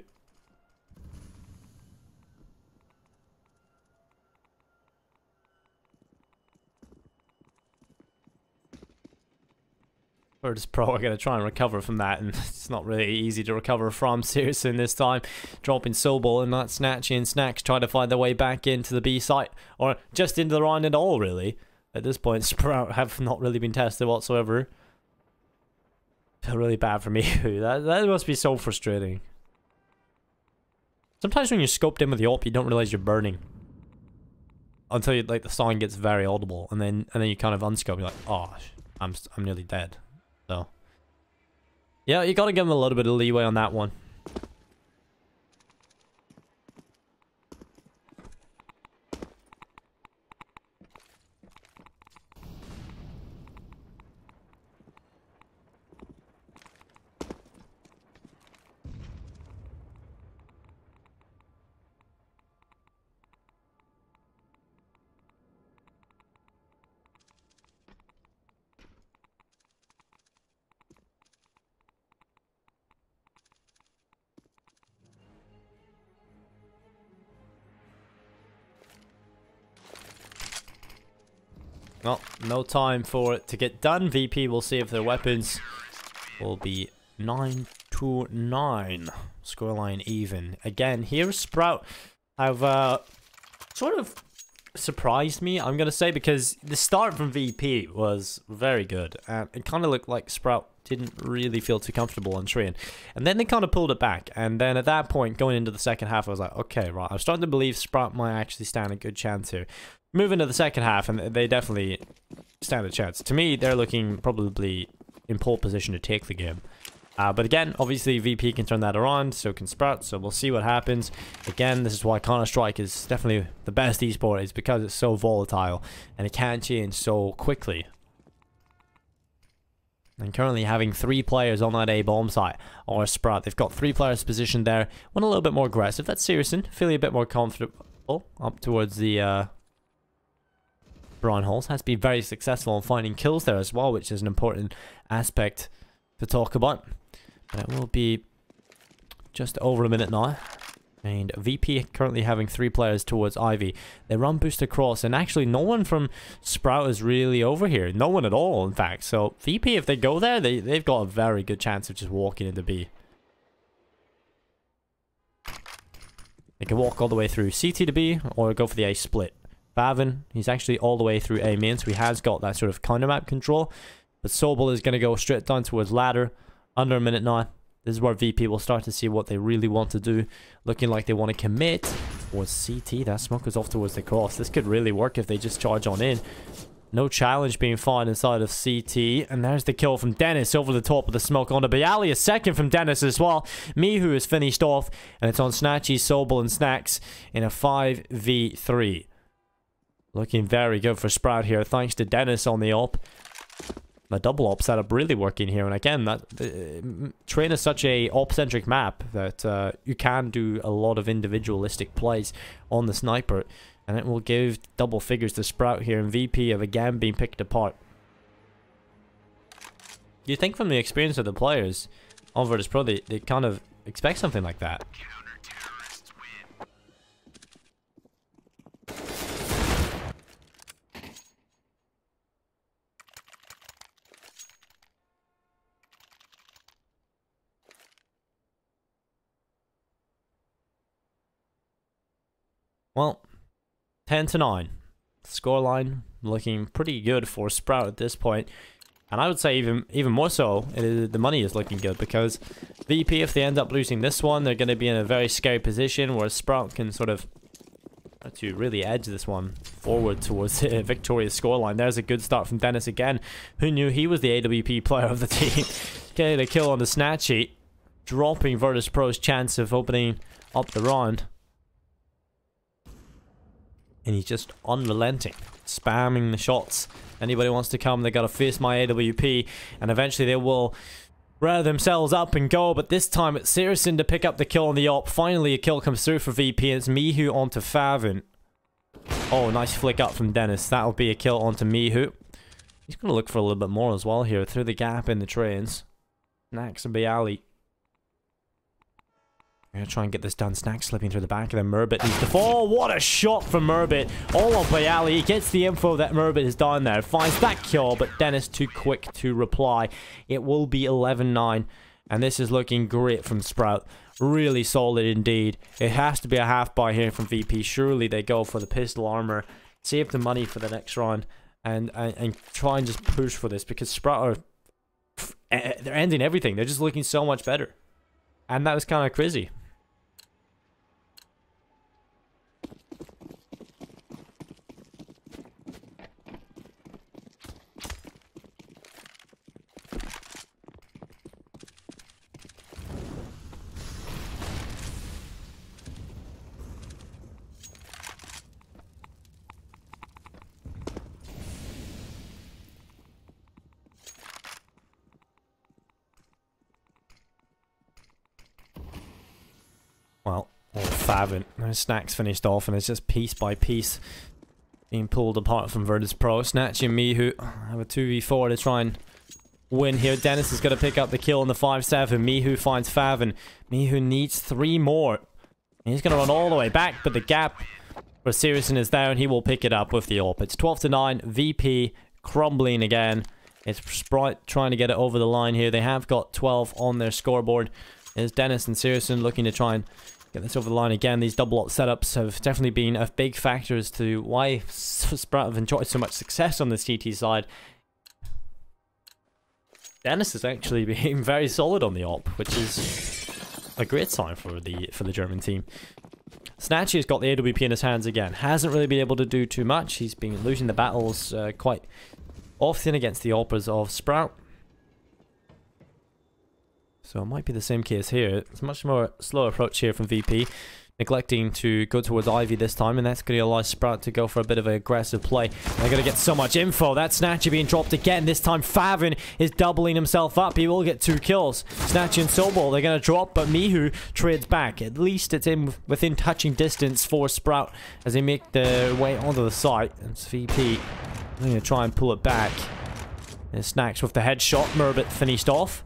Virtus Pro are going to try and recover from that, and it's not really easy to recover from. Seriously, this time, dropping Sobol and not Snatchy and Snacks try to find their way back into the B site, or just into the round at all, really. At this point, Sprout have not really been tested whatsoever. Feel really bad for me. That must be so frustrating. Sometimes when you're scoped in with the AWP, you don't realize you're burning until you, like, the sound gets very audible, and then you kind of unscope. You're like, oh, I'm nearly dead. So, yeah, you gotta give him a little bit of leeway on that one. Well, no time for it to get done. VP will see if their weapons will be 9-9. Scoreline even. Again, here Sprout have sort of surprised me, I'm going to say, because the start from VP was very good. And it kind of looked like Sprout didn't really feel too comfortable on train. And then they kind of pulled it back. And then at that point, going into the second half, I was like, okay, right. I was starting to believe Sprout might actually stand a good chance here. Move into the second half, and they definitely stand a chance. To me, they're looking probably in pole position to take the game. But again, obviously, VP can turn that around, so can Sprout, so we'll see what happens. Again, this is why Counter-Strike is definitely the best esport, is because it's so volatile, and it can change so quickly. And currently having 3 players on that A bomb site, or Sprout. They've got 3 players positioned there. One a little bit more aggressive. That's Searson, feeling a bit more comfortable up towards the... Brian Halls has been very successful in finding kills there as well, which is an important aspect to talk about. But it will be just over a minute now. And VP currently having 3 players towards Ivy. They run boost across, and actually no one from Sprout is really over here. No one at all, in fact. So VP, if they go there, they've got a very good chance of just walking into B. They can walk all the way through CT to B, or go for the A split. Favin, he's actually all the way through A main, so he has got that sort of counter map control. But Sobol is going to go straight down towards ladder. Under a minute now. This is where VP will start to see what they really want to do. Looking like they want to commit towards CT. That smoke is off towards the cross. This could really work if they just charge on in. No challenge being found inside of CT. And there's the kill from Dennis over the top of the smoke onto Bialy. A second from Dennis as well. Mihu is finished off. And it's on Snatchy, Sobol, and Snacks in a 5v3. Looking very good for Sprout here, thanks to Dennis on the op. The double op setup really working here, and again, that Train is such a op-centric map that you can do a lot of individualistic plays on the sniper, and it will give double figures to Sprout here, and VP have again been picked apart. You think from the experience of the players on Virtus Pro, they kind of expect something like that. Well, 10-9. Scoreline looking pretty good for Sprout at this point. And I would say even more so, the money is looking good, because VP, if they end up losing this one, they're going to be in a very scary position where Sprout can sort of try to really edge this one forward towards a victorious scoreline. There's a good start from Dennis again. Who knew he was the AWP player of the team? Getting a kill on the Snatchy, dropping Virtus Pro's chance of opening up the round. And he's just unrelenting, spamming the shots. Anybody wants to come, they gotta face my AWP, and eventually they will rev themselves up and go, but this time it's Searson to pick up the kill on the op. Finally, a kill comes through for VP, and it's Mihu onto Favin. Oh, nice flick up from Dennis. That'll be a kill onto Mihu. He's going to look for a little bit more as well here, through the gap in the trains. Snacks and Bayali. I'm going to try and get this done. Snacks slipping through the back of them. Murbit needs to fall. What a shot from Murbit. All on Bayali. He gets the info that Murbit is down there. Finds that kill, but Dennis too quick to reply. It will be 11-9. And this is looking great from Sprout. Really solid indeed. It has to be a half buy here from VP. Surely they go for the pistol armor. Save the money for the next round. And try and just push for this. Because Sprout are... they're ending everything. They're just looking so much better. And that was kind of crazy. Well, Favin. Snacks finished off, and it's just piece by piece being pulled apart from Virtus Pro. Snatchy and Mihu have a 2v4 to try and win here. Dennis is going to pick up the kill in the 5-7. Mihu finds Favin. Mihu needs 3 more. He's going to run all the way back, but the gap for Searson is there, and he will pick it up with the AWP. It's 12-9. VP crumbling again. It's Sprite trying to get it over the line here. They have got 12 on their scoreboard. It's Dennis and Searson looking to try and get this over the line again. These double up setups have definitely been a big factor as to why Sprout have enjoyed so much success on the CT side. Dennis has actually been very solid on the op, which is a great sign for the German team. Snatchy has got the AWP in his hands again. Hasn't really been able to do too much. He's been losing the battles quite often against the operas of Sprout. So it might be the same case here. It's a much more slow approach here from VP. Neglecting to go towards Ivy this time, and that's going to allow Sprout to go for a bit of an aggressive play. They're going to get so much info. That Snatchy being dropped again. This time Favin is doubling himself up. He will get 2 kills. Snatchy and Sobol, they're going to drop, but Mihu trades back. At least it's within touching distance for Sprout as they make their way onto the site. It's VP. They're going to try and pull it back. And Snacks with the headshot. Murbit finished off.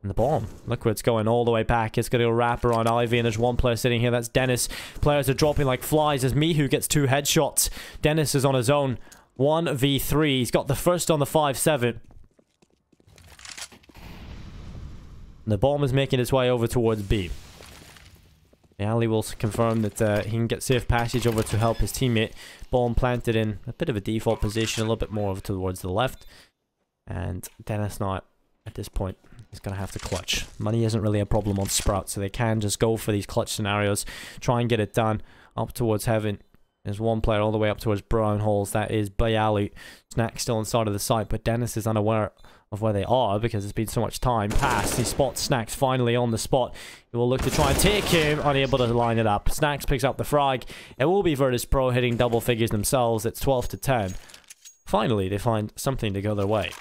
And the bomb. Look where it's going all the way back. It's going to go wrap around Ivy, and there's one player sitting here. That's Dennis. Players are dropping like flies as Mihu gets 2 headshots. Dennis is on his own. 1v3. He's got the first on the 5-7. The bomb is making its way over towards B. Ali will confirm that he can get safe passage over to help his teammate. Bomb planted in a bit of a default position, a little bit more over towards the left. And Dennis now, at this point, is going to have to clutch. Money isn't really a problem on Sprout, so they can just go for these clutch scenarios. Try and get it done. Up towards heaven. There's one player all the way up towards Brown Halls. That is Bayalu. Snack still inside of the site, but Dennis is unaware of where they are because there's been so much time passed. He spots Snacks finally on the spot. He will look to try and take him, unable to line it up. Snacks picks up the frag. It will be Virtus Pro hitting double figures themselves. It's 12-10. Finally, they find something to go their way.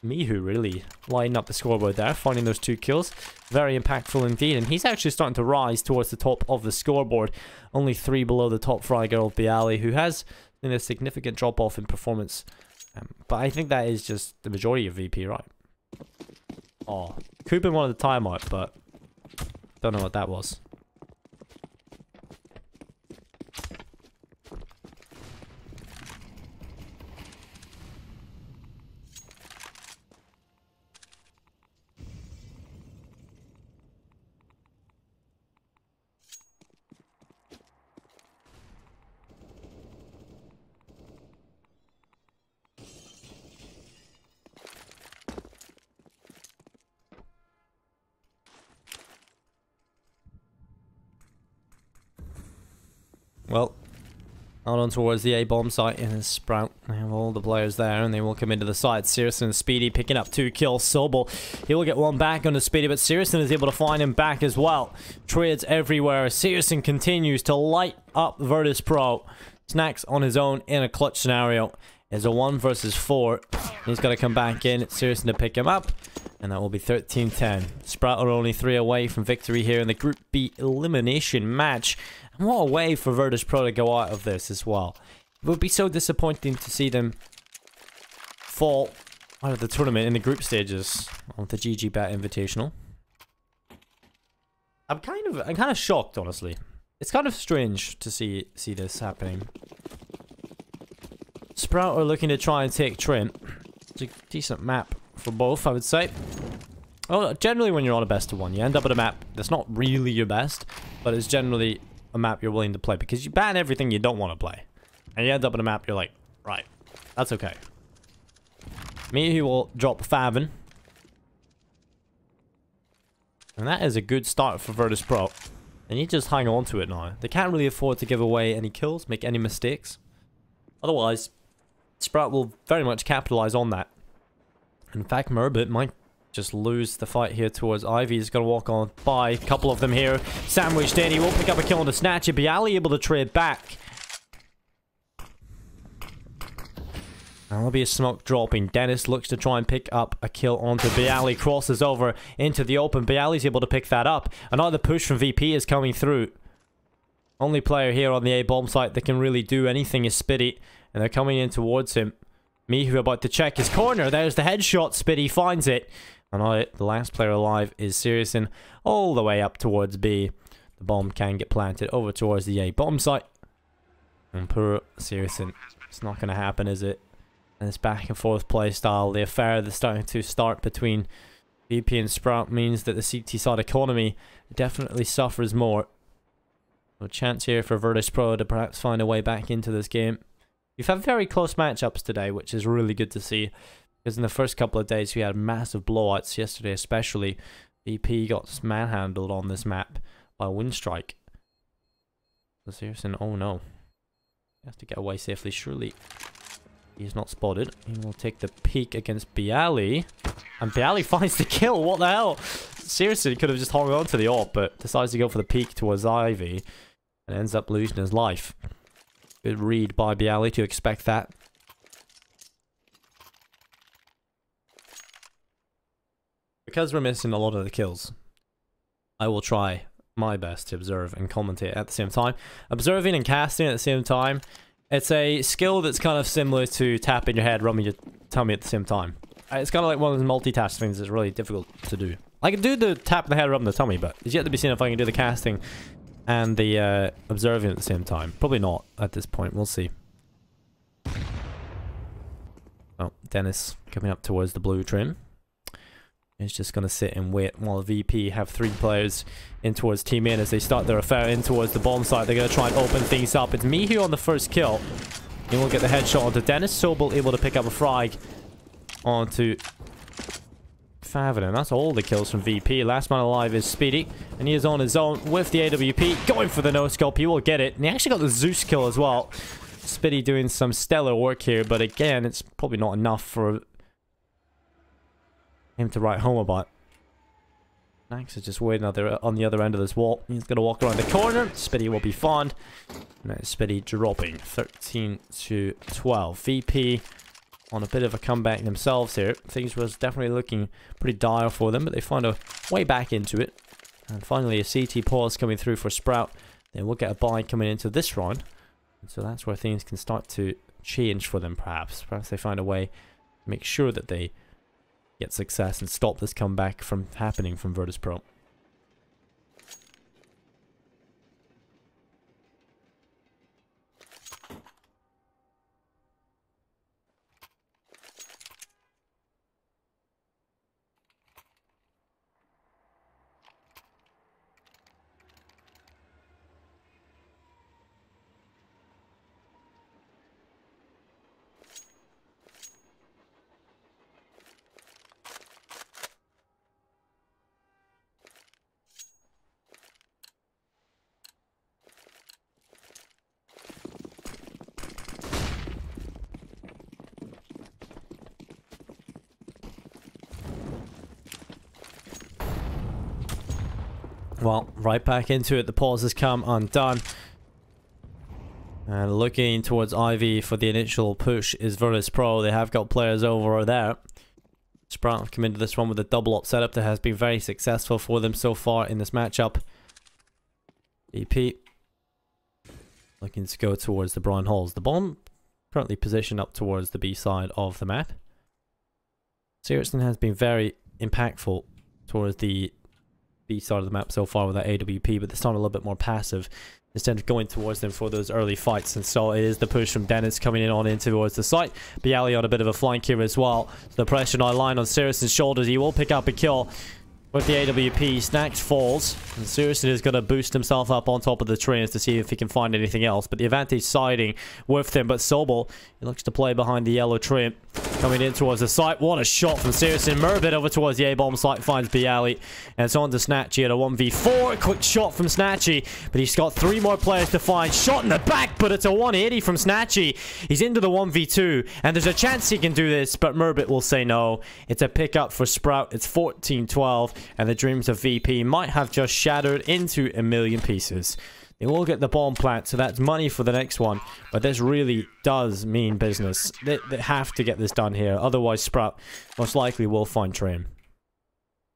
Mihu really lining up the scoreboard there, finding those 2 kills. Very impactful indeed, and he's actually starting to rise towards the top of the scoreboard. Only 3 below the top fry girl, Bialy, who has a significant drop-off in performance. But I think that is just the majority of VP, right? Oh, Kubin wanted the timeout, but don't know what that was. Well, out on towards the A-bomb site in his Sprout. They have all the players there, and they will come into the site. Searson and Speedy picking up 2 kills. Sobel, he will get 1 back on the Speedy, but Searson is able to find him back as well. Trades everywhere. Searson continues to light up Virtus Pro. Snacks on his own in a clutch scenario. It's a 1 versus 4. He's got to come back in. It's Searson to pick him up. And that will be 13-10. Sprout are only 3 away from victory here in the Group B elimination match. And what a way for Virtus Pro to go out of this as well. It would be so disappointing to see them fall out of the tournament in the group stages of the GG Bet Invitational. I'm kind of shocked, honestly. It's kind of strange to see this happening. Sprout are looking to try and take Trent. It's a decent map for both, I would say. Well, generally when you're on a best of 1, you end up at a map that's not really your best, but it's generally a map you're willing to play because you ban everything you don't want to play. And you end up at a map you're like, right, that's okay. Mihu will drop Favin. And that is a good start for Virtus Pro. They need to just hang on to it now. They can't really afford to give away any kills, make any mistakes. Otherwise, Sprout will very much capitalize on that. In fact, Murbit might just lose the fight here towards Ivy. He's going to walk on by. A couple of them here. Sandwiched in. He won't pick up a kill on the Snatcher. Bialy able to trade back. There'll be a smoke dropping. Dennis looks to try and pick up a kill onto Bialy. Crosses over into the open. Bialy's able to pick that up. Another push from VP is coming through. Only player here on the A bomb site that can really do anything is Spitty. And they're coming in towards him. Mihu about to check his corner. There's the headshot. Spitty finds it. And the last player alive is Searson all the way up towards B. The bomb can get planted over towards the A bomb site. And poor Searson. It's not going to happen, is it? And this back and forth play style, the affair that's starting to start between VP and Sprout means that the CT side economy definitely suffers more. So a chance here for Virtus Pro to perhaps find a way back into this game. We've had very close matchups today, which is really good to see. Because in the first couple of days we had massive blowouts, yesterday especially. VP got manhandled on this map by Windstrike. So Searson, oh no. He has to get away safely, surely. He's not spotted. He will take the peek against Bialy. And Bialy finds the kill. What the hell? Seriously, he could have just hung on to the AWP, but decides to go for the peek towards Ivy. And ends up losing his life. Good read by Bialy to expect that. Because we're missing a lot of the kills, I will try my best to observe and commentate at the same time. Observing and casting at the same time. It's a skill that's kind of similar to tapping your head, rubbing your tummy at the same time. It's kind of like one of those multitask things that's really difficult to do. I can do the tap the head, rubbing the tummy, but it's yet to be seen if I can do the casting and the observing at the same time. Probably not at this point. We'll see. Oh, Dennis coming up towards the blue trim. He's just going to sit and wait while VP have 3 players in towards Team In as they start their affair in towards the bomb site. They're going to try and open things up. It's Mihu on the first kill. He will get the headshot onto Dennis. Sobel able to pick up a frag onto Favin. And that's all the kills from VP. Last man alive is Speedy. And he is on his own with the AWP. Going for the no-scope. He will get it. And he actually got the Zeus kill as well. Speedy doing some stellar work here. But again, it's probably not enough for him to write home about. Max is just waiting on the other end of this wall. He's going to walk around the corner. Spitty will be found. And it's Spitty dropping 13-12. VP on a bit of a comeback themselves here. Things was definitely looking pretty dire for them, but they find a way back into it. And finally a CT pause coming through for Sprout. They will get a buy coming into this round. And so that's where things can start to change for them perhaps. Perhaps they find a way to make sure that they get success and stop this comeback from happening from Virtus Pro. Well, right back into it. The pause has come undone. And looking towards Ivy for the initial push is Virtus Pro. They have got players over there. Sprout have come into this one with a double up setup that has been very successful for them so far in this matchup. VP looking to go towards the Brian Halls. The bomb currently positioned up towards the B side of the map. Seriously has been very impactful towards the B side of the map so far with that AWP, but this time a little bit more passive instead of going towards them for those early fights. And so it is the push from Dennis coming in on in towards the site. Bialy on a bit of a flank here as well. So the pressure now lying on Sirius's shoulders. He will pick up a kill with the AWP. Snacks falls, and Sirius is going to boost himself up on top of the trains to see if he can find anything else. But the advantage siding with him. But Sobel, he looks to play behind the yellow train. Coming in towards the site. What a shot from Sirius. Murbit over towards the A-bomb site finds Bialy. And it's on to Snatchy at a 1v4. Quick shot from Snatchy. But he's got 3 more players to find. Shot in the back, but it's a 180 from Snatchy. He's into the 1v2. And there's a chance he can do this, but Murbit will say no. It's a pickup for Sprout. It's 14-12. And the dreams of VP might have just shattered into a million pieces. They will get the bomb plant, so that's money for the next one. But this really does mean business. They have to get this done here. Otherwise, Sprout most likely will find Trim.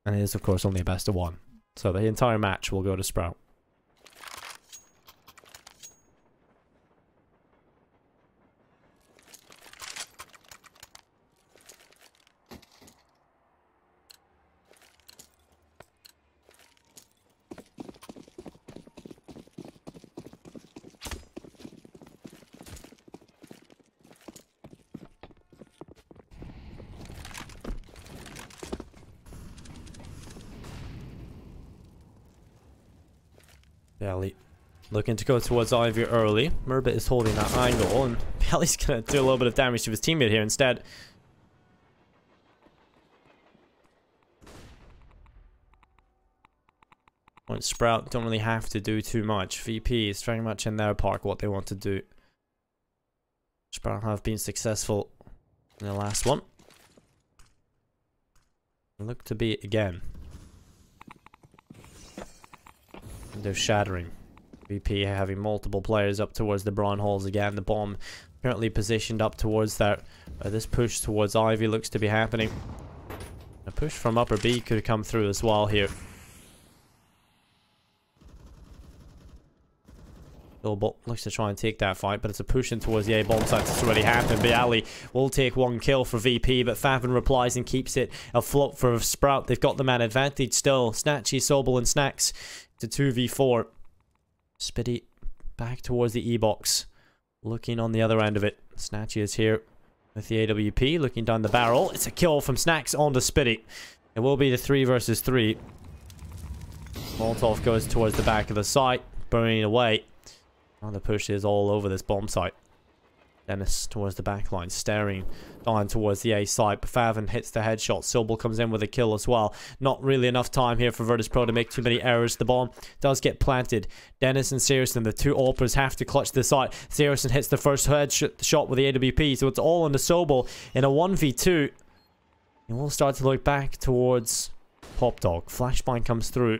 And it is, of course, only a best of 1. So the entire match will go to Sprout. Bialy looking to go towards Ivy early. Murbit is holding that angle, and Bialy's going to do a little bit of damage to his teammate here instead. Point Sprout don't really have to do too much. VP is very much in their park what they want to do. Sprout have been successful in the last one. Look to be again. They're shattering. VP having multiple players up towards the Braun Halls again. The bomb currently positioned up towards that. This push towards Ivy looks to be happening. A push from upper B could come through as well here. Bot looks to try and take that fight, but it's a push in towards the A-bomb site. It's already happened. Bialy will take 1 kill for VP, but Favin replies and keeps it afloat for Sprout. They've got the man advantage still. Snatchy, Sobel, and Snacks to 2v4. Spitty back towards the E-box, looking on the other end of it. Snatchy is here with the AWP, looking down the barrel. It's a kill from Snacks onto Spitty. It will be the 3 versus 3. Molotov goes towards the back of the site, burning away. Oh, the push is all over this bomb site. Dennis towards the back line, staring down towards the A site. Favin hits the headshot. Sobel comes in with a kill as well. Not really enough time here for Virtus Pro to make too many errors. The bomb does get planted. Dennis and Saracen, the 2 AWPers, have to clutch the site. Saracen hits the first headshot with the AWP, so it's all on the Sobel in a 1v2. And we'll start to look back towards Pop Dog. Flashbang comes through.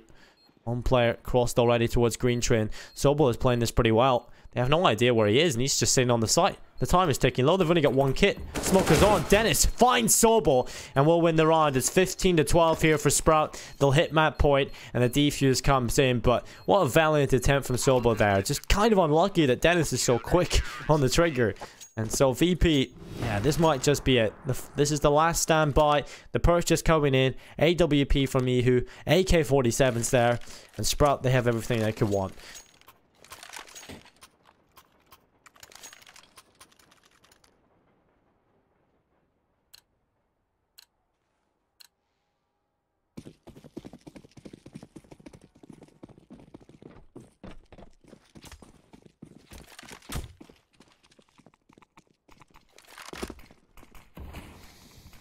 1 player crossed already towards Green Train. Sobel is playing this pretty well. They have no idea where he is, and he's just sitting on the site. The time is ticking low. They've only got 1 kit. Smoker's on. Dennis finds Sobel and will win the round. It's 15-12 here for Sprout. They'll hit map point, and the defuse comes in. But what a valiant attempt from Sobel there. Just kind of unlucky that Dennis is so quick on the trigger. And so VP, yeah, this might just be it. This is the last standby. The perch just coming in. AWP from Mihu. AK-47's there. And Sprout, they have everything they could want.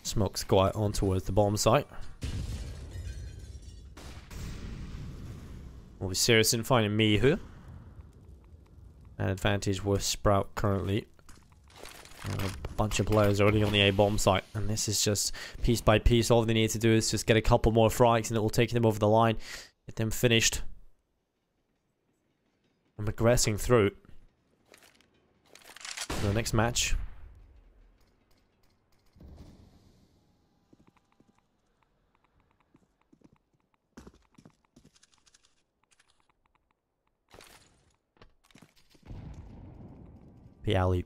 Smokes go out on towards the bomb site. Will be Saracen finding Mihu. An advantage with Sprout currently. A bunch of players already on the A-bomb site. And this is just piece by piece. All they need to do is just get a couple more frags and it will take them over the line. Get them finished. I'm aggressing through. for the next match. Alley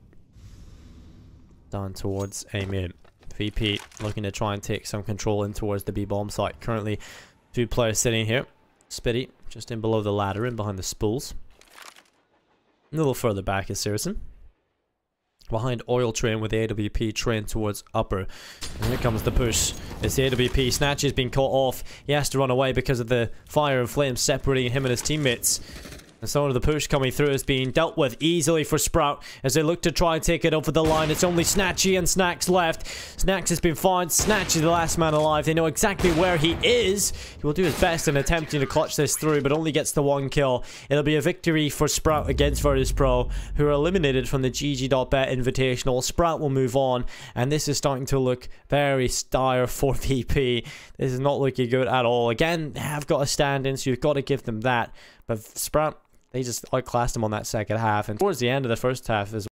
down towards A mid. VP looking to try and take some control in towards the B bomb site. Currently 2 players sitting here. Spitty just in below the ladder and behind the spools. A little further back is Saracen. Behind Oil Train with the AWP train towards upper. And here comes the push. It's the AWP. Snatch has been caught off. He has to run away because of the fire and flames separating him and his teammates. And some of the push coming through is being dealt with easily for Sprout as they look to try and take it over the line. It's only Snatchy and Snacks left. Snacks has been found. Snatch is the last man alive. They know exactly where he is. He will do his best in attempting to clutch this through, but only gets the 1 kill. It'll be a victory for Sprout against Virtus.pro, who are eliminated from the GG.bet Invitational. Sprout will move on, and this is starting to look very dire for VP. This is not looking good at all. Again, they have got a stand-in, so you've got to give them that. But Sprout, they just outclassed him on that second half, and towards the end of the first half as